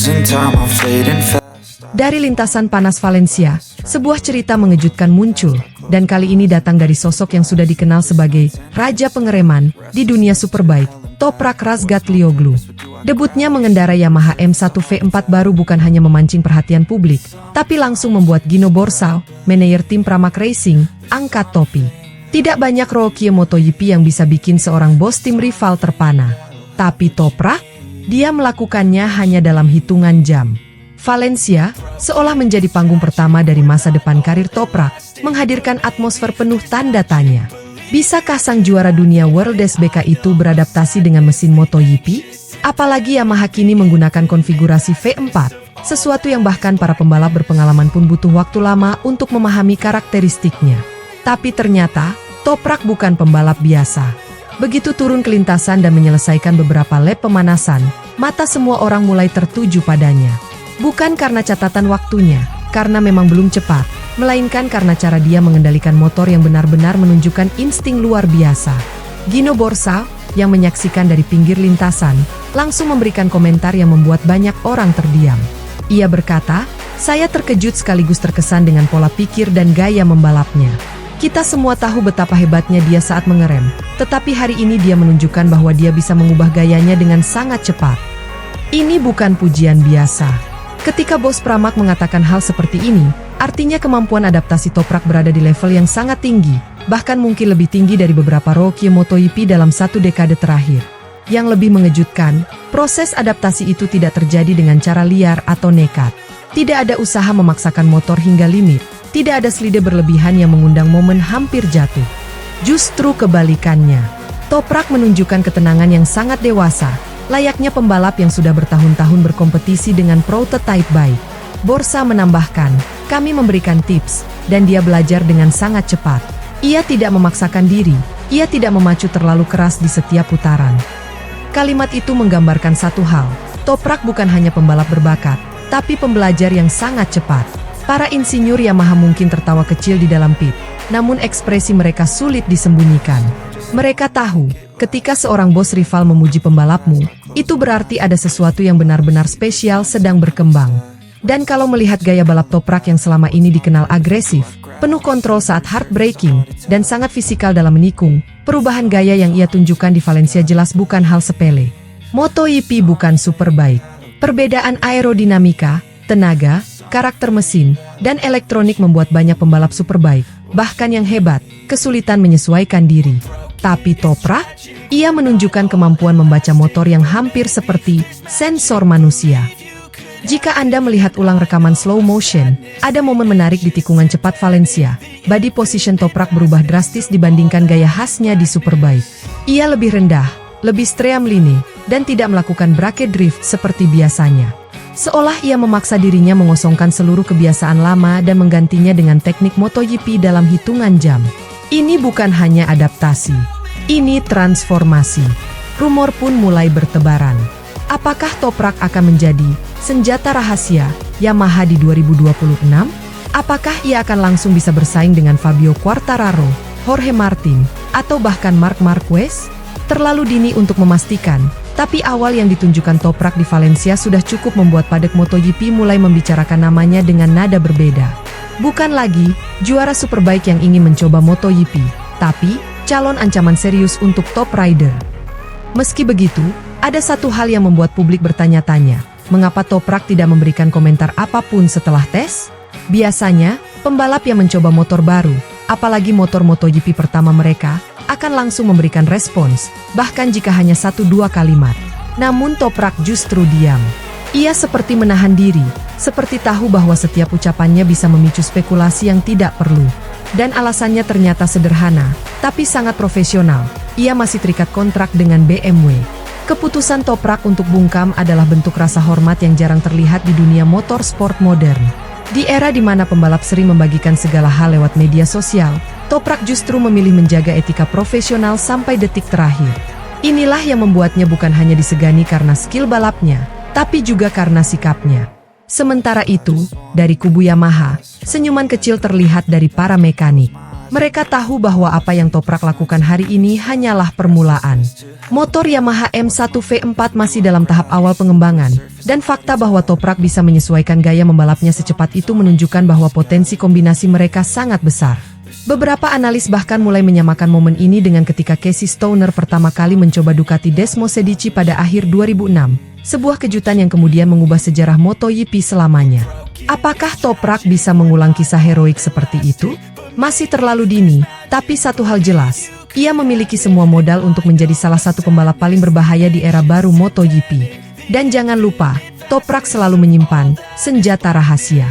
losing time, I'm fading fast. Dari lintasan panas Valencia, sebuah cerita mengejutkan muncul, dan kali ini datang dari sosok yang sudah dikenal sebagai Raja Pengereman di dunia Superbike, Toprak Razgatlioglu. Debutnya mengendarai Yamaha M1 V4 baru bukan hanya memancing perhatian publik, tapi langsung membuat Gino Borsau, manajer tim Pramac Racing, angkat topi. Tidak banyak rookie MotoGP yang bisa bikin seorang bos tim rival terpana. Tapi Toprak, dia melakukannya hanya dalam hitungan jam. Valencia, seolah menjadi panggung pertama dari masa depan karir Toprak, menghadirkan atmosfer penuh tanda tanya. Bisakah sang juara dunia World SBK itu beradaptasi dengan mesin MotoGP? Apalagi Yamaha kini menggunakan konfigurasi V4, sesuatu yang bahkan para pembalap berpengalaman pun butuh waktu lama untuk memahami karakteristiknya. Tapi ternyata, Toprak bukan pembalap biasa. Begitu turun ke lintasan dan menyelesaikan beberapa lap pemanasan, mata semua orang mulai tertuju padanya. Bukan karena catatan waktunya, karena memang belum cepat, melainkan karena cara dia mengendalikan motor yang benar-benar menunjukkan insting luar biasa. Gino Borsau, yang menyaksikan dari pinggir lintasan, langsung memberikan komentar yang membuat banyak orang terdiam. Ia berkata, "Saya terkejut sekaligus terkesan dengan pola pikir dan gaya membalapnya. Kita semua tahu betapa hebatnya dia saat mengerem, tetapi hari ini dia menunjukkan bahwa dia bisa mengubah gayanya dengan sangat cepat. Ini bukan pujian biasa." Ketika bos Pramac mengatakan hal seperti ini, artinya kemampuan adaptasi Toprak berada di level yang sangat tinggi, bahkan mungkin lebih tinggi dari beberapa rookie MotoGP dalam satu dekade terakhir. Yang lebih mengejutkan, proses adaptasi itu tidak terjadi dengan cara liar atau nekat. Tidak ada usaha memaksakan motor hingga limit, tidak ada selide berlebihan yang mengundang momen hampir jatuh. Justru kebalikannya, Toprak menunjukkan ketenangan yang sangat dewasa, layaknya pembalap yang sudah bertahun-tahun berkompetisi dengan prototipe baik. Borsa menambahkan, "Kami memberikan tips, dan dia belajar dengan sangat cepat. Ia tidak memaksakan diri, ia tidak memacu terlalu keras di setiap putaran." Kalimat itu menggambarkan satu hal, Toprak bukan hanya pembalap berbakat, tapi pembelajar yang sangat cepat. Para insinyur Yamaha mungkin tertawa kecil di dalam pit, namun ekspresi mereka sulit disembunyikan. Mereka tahu, ketika seorang bos rival memuji pembalapmu, itu berarti ada sesuatu yang benar-benar spesial sedang berkembang. Dan kalau melihat gaya balap Toprak yang selama ini dikenal agresif, penuh kontrol saat hard braking, dan sangat fisikal dalam menikung, perubahan gaya yang ia tunjukkan di Valencia jelas bukan hal sepele. MotoGP bukan Superbike. Perbedaan aerodinamika, tenaga, karakter mesin, dan elektronik membuat banyak pembalap Superbike, bahkan yang hebat, kesulitan menyesuaikan diri. Tapi Toprak, ia menunjukkan kemampuan membaca motor yang hampir seperti sensor manusia. Jika Anda melihat ulang rekaman slow motion, ada momen menarik di tikungan cepat Valencia. Body position Toprak berubah drastis dibandingkan gaya khasnya di Superbike. Ia lebih rendah, lebih streamline, dan tidak melakukan bracket drift seperti biasanya. Seolah ia memaksa dirinya mengosongkan seluruh kebiasaan lama dan menggantinya dengan teknik MotoGP dalam hitungan jam. Ini bukan hanya adaptasi, ini transformasi. Rumor pun mulai bertebaran. Apakah Toprak akan menjadi senjata rahasia Yamaha di 2026? Apakah ia akan langsung bisa bersaing dengan Fabio Quartararo, Jorge Martin, atau bahkan Marc Marquez? Terlalu dini untuk memastikan, tapi awal yang ditunjukkan Toprak di Valencia sudah cukup membuat padek MotoGP mulai membicarakan namanya dengan nada berbeda. Bukan lagi juara Superbike yang ingin mencoba MotoGP, tapi calon ancaman serius untuk top rider. Meski begitu, ada satu hal yang membuat publik bertanya-tanya, mengapa Toprak tidak memberikan komentar apapun setelah tes? Biasanya, pembalap yang mencoba motor baru, apalagi motor MotoGP pertama mereka, akan langsung memberikan respons, bahkan jika hanya 1-2 kalimat. Namun Toprak justru diam. Ia seperti menahan diri, seperti tahu bahwa setiap ucapannya bisa memicu spekulasi yang tidak perlu. Dan alasannya ternyata sederhana, tapi sangat profesional. Ia masih terikat kontrak dengan BMW. Keputusan Toprak untuk bungkam adalah bentuk rasa hormat yang jarang terlihat di dunia motorsport modern. Di era di mana pembalap sering membagikan segala hal lewat media sosial, Toprak justru memilih menjaga etika profesional sampai detik terakhir. Inilah yang membuatnya bukan hanya disegani karena skill balapnya, tapi juga karena sikapnya. Sementara itu, dari kubu Yamaha, senyuman kecil terlihat dari para mekanik. Mereka tahu bahwa apa yang Toprak lakukan hari ini hanyalah permulaan. Motor Yamaha M1V4 masih dalam tahap awal pengembangan, dan fakta bahwa Toprak bisa menyesuaikan gaya membalapnya secepat itu menunjukkan bahwa potensi kombinasi mereka sangat besar. Beberapa analis bahkan mulai menyamakan momen ini dengan ketika Casey Stoner pertama kali mencoba Ducati Desmo Sedici pada akhir 2006, sebuah kejutan yang kemudian mengubah sejarah MotoGP selamanya. Apakah Toprak bisa mengulang kisah heroik seperti itu? Masih terlalu dini, tapi satu hal jelas, ia memiliki semua modal untuk menjadi salah satu pembalap paling berbahaya di era baru MotoGP. Dan jangan lupa, Toprak selalu menyimpan senjata rahasia.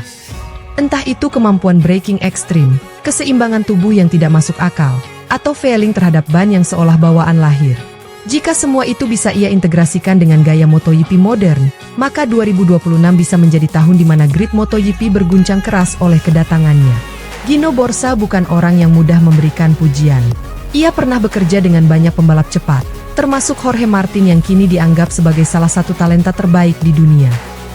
Entah itu kemampuan braking ekstrim, keseimbangan tubuh yang tidak masuk akal, atau failing terhadap ban yang seolah bawaan lahir. Jika semua itu bisa ia integrasikan dengan gaya MotoGP modern, maka 2026 bisa menjadi tahun di mana grid MotoGP berguncang keras oleh kedatangannya. Gino Borsa bukan orang yang mudah memberikan pujian. Ia pernah bekerja dengan banyak pembalap cepat, termasuk Jorge Martin yang kini dianggap sebagai salah satu talenta terbaik di dunia.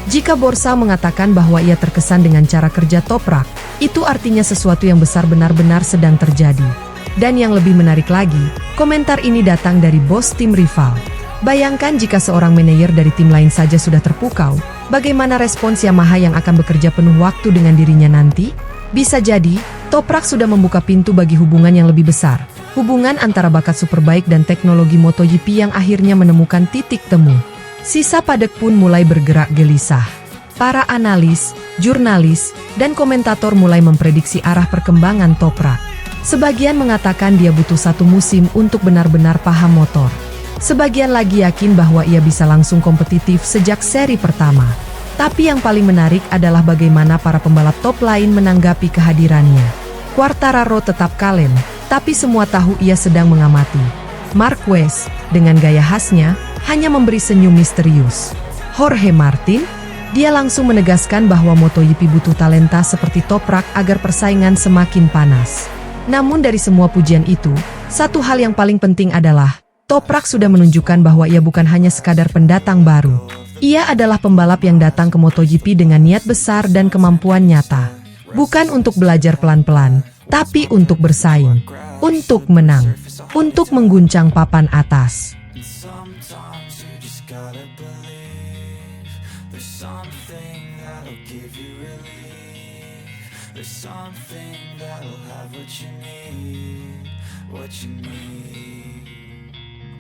Jika Borsa mengatakan bahwa ia terkesan dengan cara kerja Toprak, itu artinya sesuatu yang besar benar-benar sedang terjadi. Dan yang lebih menarik lagi, komentar ini datang dari bos tim rival. Bayangkan jika seorang manajer dari tim lain saja sudah terpukau, bagaimana respons Yamaha yang akan bekerja penuh waktu dengan dirinya nanti? Bisa jadi, Toprak sudah membuka pintu bagi hubungan yang lebih besar. Hubungan antara bakat superbike dan teknologi MotoGP yang akhirnya menemukan titik temu. Sisa padek pun mulai bergerak gelisah. Para analis, jurnalis, dan komentator mulai memprediksi arah perkembangan Toprak. Sebagian mengatakan dia butuh satu musim untuk benar-benar paham motor. Sebagian lagi yakin bahwa ia bisa langsung kompetitif sejak seri pertama. Tapi yang paling menarik adalah bagaimana para pembalap top lain menanggapi kehadirannya. Quartararo tetap kalem, tapi semua tahu ia sedang mengamati. Marquez, dengan gaya khasnya, hanya memberi senyum misterius. Jorge Martin, dia langsung menegaskan bahwa MotoGP butuh talenta seperti Toprak agar persaingan semakin panas. Namun dari semua pujian itu, satu hal yang paling penting adalah, Toprak sudah menunjukkan bahwa ia bukan hanya sekadar pendatang baru. Ia adalah pembalap yang datang ke MotoGP dengan niat besar dan kemampuan nyata. Bukan untuk belajar pelan-pelan, tapi untuk bersaing, untuk menang, untuk mengguncang papan atas.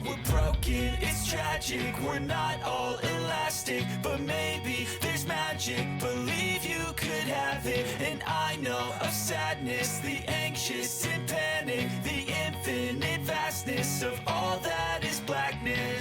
We're broken, it's tragic, we're not all elastic, but maybe there's magic, believe you could have it, and I know of sadness, the anxious and panic, the infinite vastness of all that is blackness.